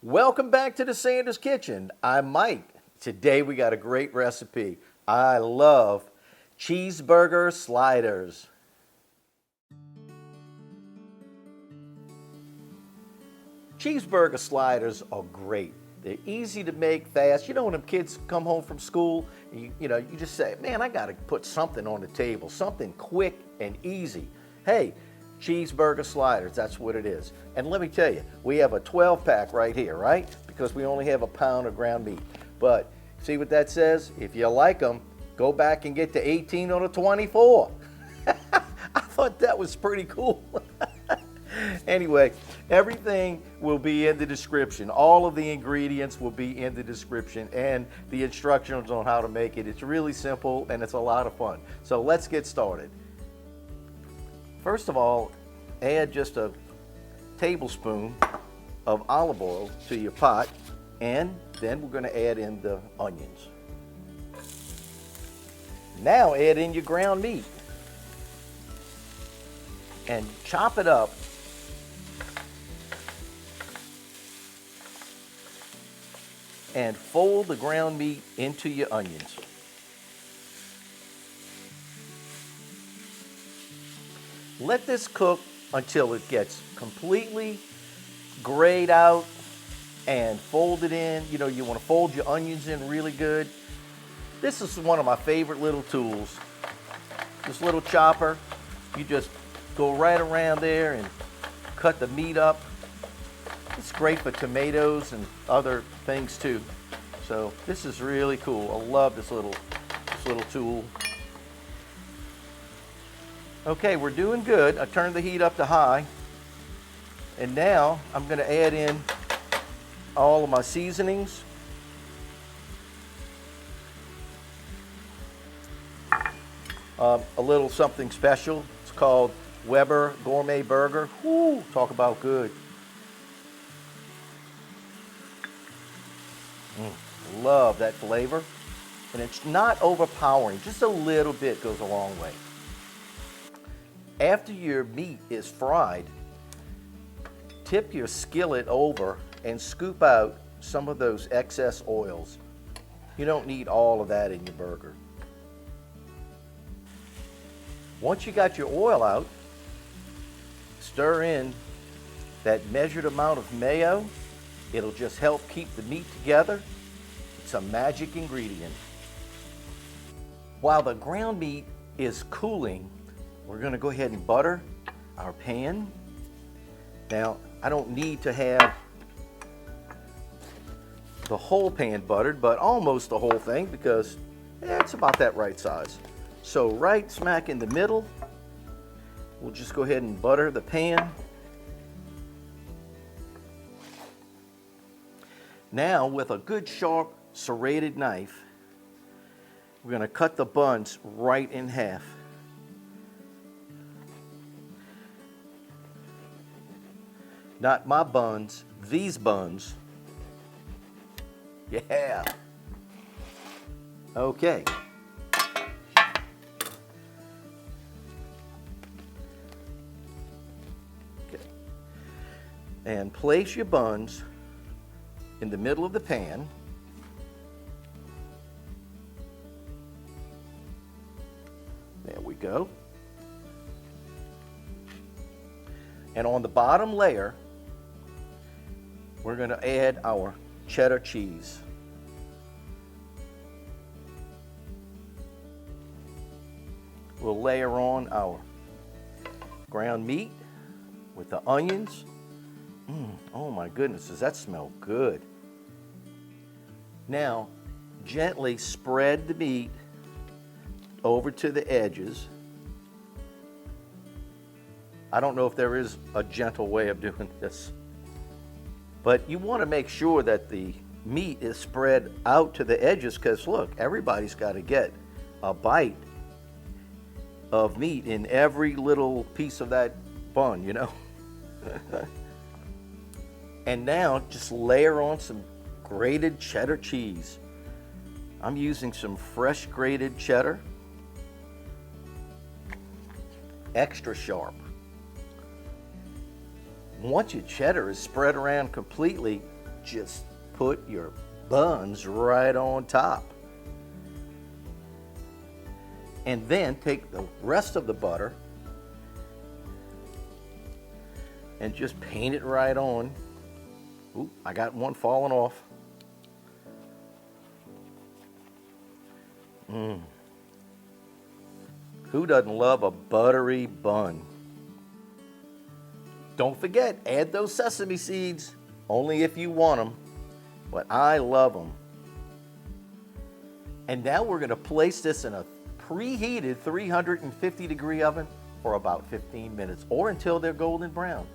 Welcome back to the Sanders Kitchen. I'm Mike. Today we got a great recipe. I love cheeseburger sliders. Cheeseburger sliders are great. They're easy to make, fast. You know when them kids come home from school, you just say, man, I gotta put something on the table, something quick and easy. Hey, cheeseburger sliders, that's what it is. And let me tell you, we have a 12-pack right here, right? Because we only have a pound of ground meat. But see what that says? If you like them, go back and get the 18 or the 24. I thought that was pretty cool. Anyway, everything will be in the description. All of the ingredients will be in the description and the instructions on how to make it. It's really simple and it's a lot of fun. So let's get started. First of all, add just a tablespoon of olive oil to your pot, and then we're going to add in the onions. Now add in your ground meat and chop it up and fold the ground meat into your onions. Let this cook until it gets completely grayed out and folded in. You know, you want to fold your onions in really good. This is one of my favorite little tools. This little chopper, you just go right around there and cut the meat up. It's great for tomatoes and other things too. So this is really cool. I love this little tool. Okay, we're doing good. I turned the heat up to high. And now I'm going to add in all of my seasonings. A little something special. It's called Weber Gourmet Burger. Woo, talk about good. Love that flavor. And it's not overpowering. Just a little bit goes a long way. After your meat is fried, tip your skillet over and scoop out some of those excess oils. You don't need all of that in your burger. Once you got your oil out, stir in that measured amount of mayo. It'll just help keep the meat together. It's a magic ingredient. While the ground meat is cooling, we're going to go ahead and butter our pan. Now, I don't need to have the whole pan buttered, but almost the whole thing because it's about that right size. So right smack in the middle, we'll just go ahead and butter the pan. Now, with a good sharp serrated knife, we're going to cut the buns right in half. Not my buns, these buns. Yeah. Okay. And place your buns in the middle of the pan. There we go. And on the bottom layer, we're going to add our cheddar cheese. We'll layer on our ground meat with the onions. Oh my goodness, does that smell good? Now, gently spread the meat over to the edges. I don't know if there is a gentle way of doing this, but you want to make sure that the meat is spread out to the edges because look, everybody's got to get a bite of meat in every little piece of that bun, you know. And now just layer on some grated cheddar cheese. I'm using some fresh grated cheddar, extra sharp. Once your cheddar is spread around completely, just put your buns right on top. And then take the rest of the butter and just paint it right on. Ooh, I got one falling off. Who doesn't love a buttery bun? Don't forget, add those sesame seeds, only if you want them, but I love them. And now we're going to place this in a preheated 350-degree oven for about 15 minutes or until they're golden brown.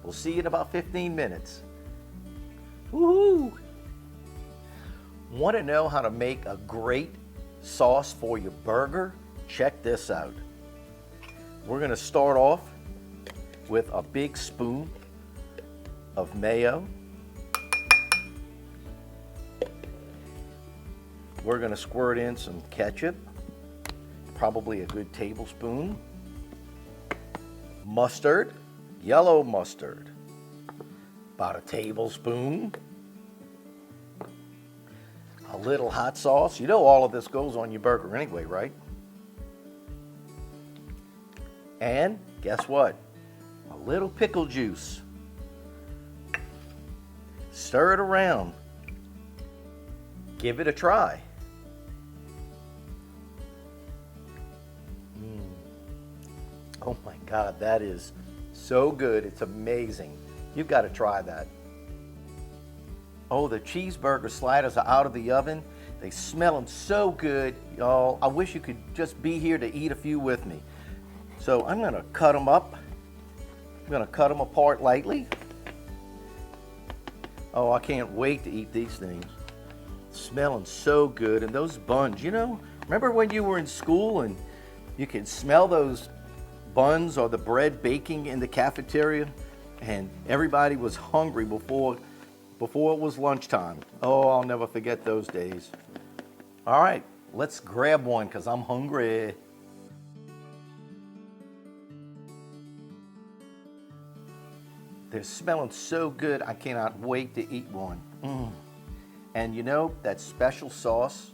We'll see you in about 15 minutes. Woohoo! Want to know how to make a great sauce for your burger? Check this out. We're going to start off with a big spoon of mayo. We're going to squirt in some ketchup, probably a good tablespoon. Mustard, yellow mustard, about a tablespoon. A little hot sauce. You know all of this goes on your burger anyway, right? And guess what? A little pickle juice. Stir it around. Give it a try. Oh my God, that is so good. It's amazing. You've got to try that. Oh, the cheeseburger sliders are out of the oven. They smell them so good, y'all. I wish you could just be here to eat a few with me. So I'm going to cut them up. I'm going to cut them apart lightly. Oh, I can't wait to eat these things. Smelling so good. And those buns, you know, remember when you were in school and you could smell those buns or the bread baking in the cafeteria and everybody was hungry before it was lunchtime? Oh, I'll never forget those days. All right, let's grab one because I'm hungry. They're smelling so good, I cannot wait to eat one. And you know, that special sauce,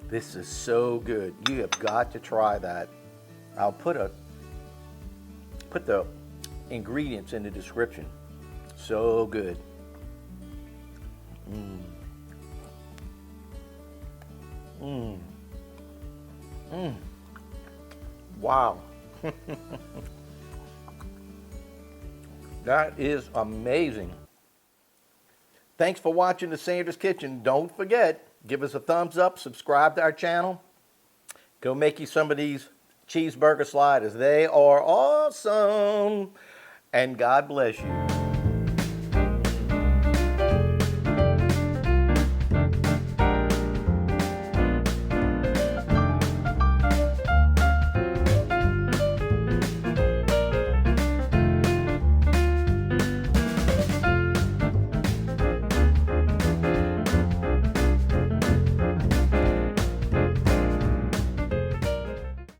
this is so good. You have got to try that. I'll put the ingredients in the description. So good. Wow. That is amazing. Thanks for watching the Sanders Kitchen. Don't forget, give us a thumbs up, subscribe to our channel. Go make you some of these cheeseburger sliders. They are awesome. And God bless you.